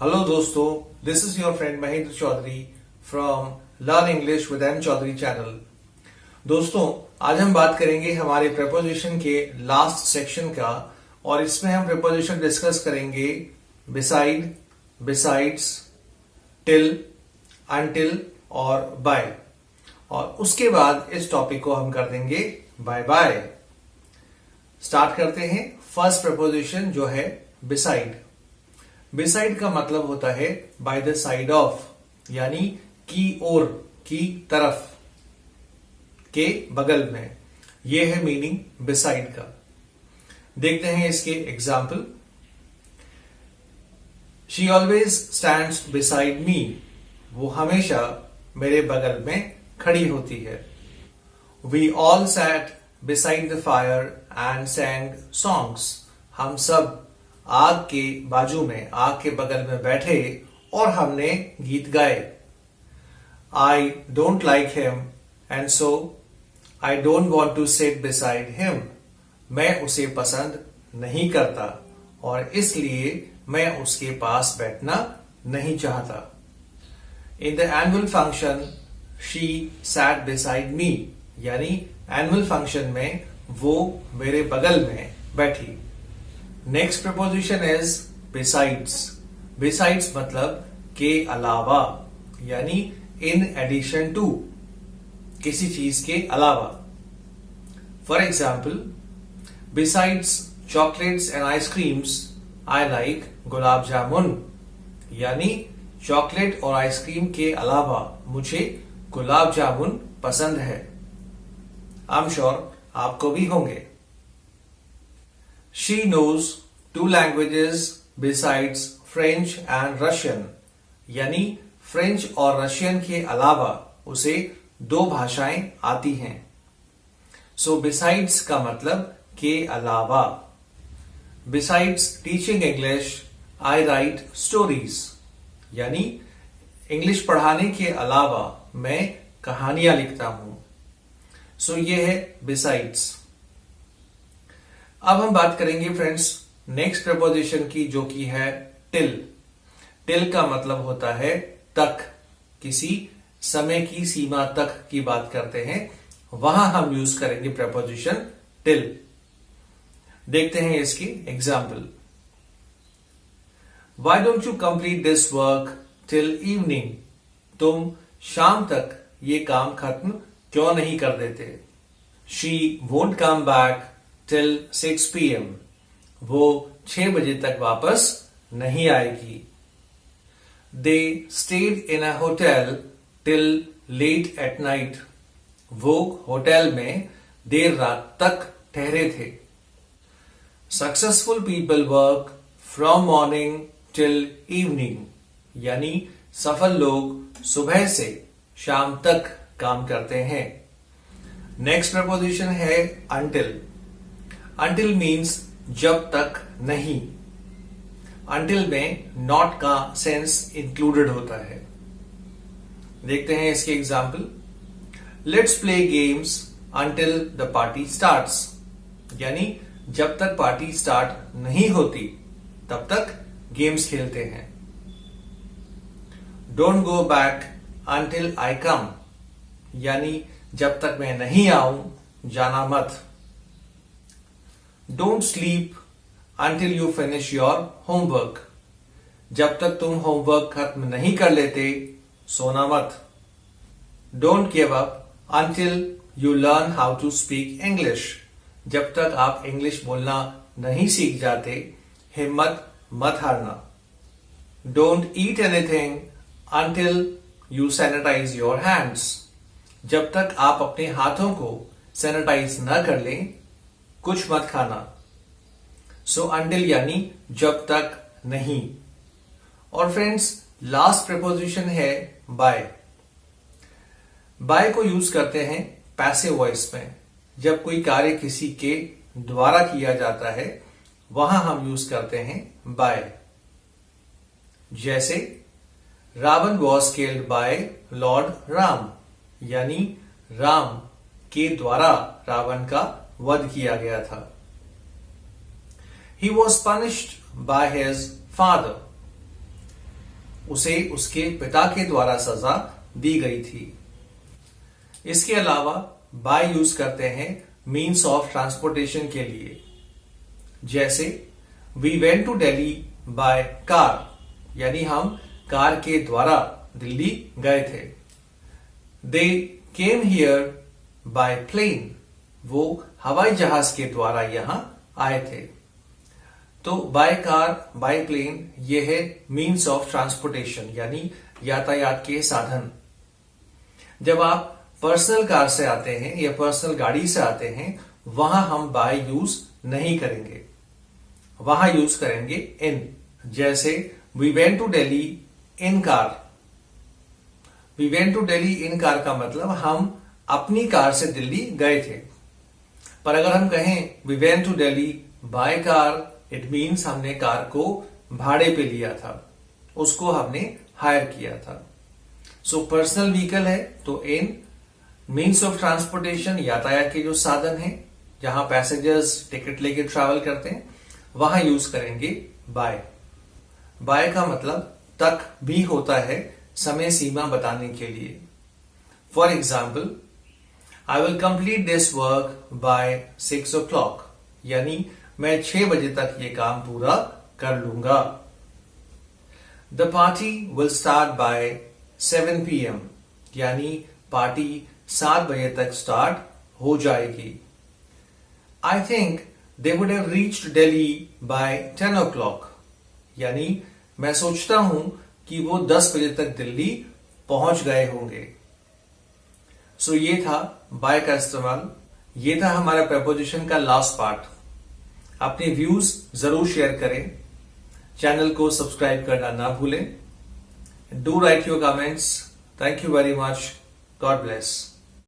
Hello दोस्तों, this is your friend Mahendra Chaudhary from learn English with M Chaudhary channel. दोस्तों, आज हम बात करेंगे हमारे प्रेपोजिशन के लास्ट सेक्शन का और इसमें हम प्रेपोजिशन डिस्कस करेंगे बिसाइड, बिसाइड्स, टिल, अनटिल और बाय। और उसके बाद इस टॉपिक को हम कर देंगे बाय बाय। स्टार्ट करते हैं। फर्स्ट प्रपोजिशन जो है बिसाइड। बिसाइड का मतलब होता है बाय द साइड ऑफ, यानी की ओर, की तरफ, के बगल में। यह है मीनिंग बिसाइड का। देखते हैं इसके example. She always stands beside me. वो हमेशा मेरे बगल में खड़ी होती है। We all sat beside the fire and sang songs. हम सब आग के बाजू में, आग के बगल में बैठे और हमने गीत गाए। I don't like him and so I don't want to sit beside him. मैं उसे पसंद नहीं करता और इसलिए मैं उसके पास बैठना नहीं चाहता। In the annual function she set beside me, यानी एनुअल फंक्शन में वो मेरे बगल में बैठी। Next preposition is besides. Besides मतलब के अलावा, यानी इन एडिशन टू, किसी चीज के अलावा। For example, besides chocolates and ice creams I like gulab jamun. यानी चॉकलेट और आइसक्रीम के अलावा मुझे गुलाब जामुन पसंद है। आई एम श्योर आपको भी होंगे। She knows 2 languages besides French and Russian, यानी फ्रेंच और रशियन के अलावा उसे 2 भाषाएं आती हैं। So besides का मतलब के अलावा। Besides teaching English, I write stories, यानी इंग्लिश पढ़ाने के अलावा मैं कहानियां लिखता हूं। So ये है besides। अब हम बात करेंगे फ्रेंड्स नेक्स्ट प्रपोजिशन की, जो कि है टिल। टिल का मतलब होता है तक, किसी समय की सीमा तक की बात करते हैं, वहां हम यूज करेंगे प्रपोजिशन टिल। देखते हैं इसकी example. Why don't you complete this work till evening. तुम शाम तक ये काम खत्म क्यों नहीं कर देते। She won't come back till 6 p.m. वो 6 बजे तक वापस नहीं आएगी। They stayed in a hotel till late at night. वो होटल में देर रात तक ठहरे थे। Successful people work from morning till evening. यानी सफल लोग सुबह से शाम तक काम करते हैं। नेक्स्ट प्रपोजिशन है until। Until means जब तक नहीं। Until में not का सेंस इंक्लूडेड होता है। देखते हैं इसके example. Let's play games until the party starts, यानी जब तक पार्टी स्टार्ट नहीं होती तब तक गेम्स खेलते हैं। Don't go back until I come, यानी जब तक मैं नहीं आऊं जाना मत। Don't sleep until you finish your homework. जब तक तुम होमवर्क खत्म नहीं कर लेते सोना मत। Don't give up until you learn how to speak English. जब तक आप इंग्लिश बोलना नहीं सीख जाते हिम्मत मत हारना। Don't eat anything until you sanitize your hands. जब तक आप अपने हाथों को सैनिटाइज न कर लें कुछ मत खाना। सो अंटिल यानी जब तक नहीं। और फ्रेंड्स लास्ट प्रपोजिशन है बाय। बाय को यूज करते हैं पैसिव वॉइस में। जब कोई कार्य किसी के द्वारा किया जाता है वहां हम यूज करते हैं बाय। जैसे Ravan was killed by lord Ram, यानी राम के द्वारा रावण का वध किया गया था। He was punished by his father. उसे उसके पिता के द्वारा सजा दी गई थी। इसके अलावा बाय यूज करते हैं मीन्स ऑफ ट्रांसपोर्टेशन के लिए, जैसे we went to Delhi by car, यानी हम कार के द्वारा दिल्ली गए थे। They came here by plane, वो हवाई जहाज के द्वारा यहां आए थे। तो बाय कार, बाय प्लेन, ये है मीन्स ऑफ ट्रांसपोर्टेशन यानी यातायात के साधन। जब आप पर्सनल कार से आते हैं या पर्सनल गाड़ी से आते हैं, वहां हम बाय यूज नहीं करेंगे, वहां यूज करेंगे इन। जैसे we went to Delhi in car. We went to Delhi in car का मतलब हम अपनी कार से दिल्ली गए थे। पर अगर हम कहें we went to Delhi by car, it means हमने कार को भाड़े पे लिया था, उसको हमने हायर किया था। सो पर्सनल व्हीकल है तो इन, मीन्स ऑफ ट्रांसपोर्टेशन यातायात के जो साधन है जहां पैसेंजर्स टिकट लेके ट्रैवल करते हैं, वहां यूज करेंगे बाय। बाय का मतलब तक भी होता है समय सीमा बताने के लिए। For example, I will complete this work by 6 o'clock, यानी मैं 6 बजे तक ये काम पूरा कर लूंगा। The party will start by 7 PM, यानी पार्टी 7 बजे तक स्टार्ट हो जाएगी। I think they would have reached Delhi by 10 o'clock, यानी मैं सोचता हूं कि वो 10 बजे तक दिल्ली पहुंच गए होंगे। सो ये था बाय का इस्तेमाल। ये था हमारा प्रपोजिशन का लास्ट पार्ट। अपने व्यूज जरूर शेयर करें, चैनल को सब्सक्राइब करना ना भूलें। Do right your comments. Thank you very much. God bless.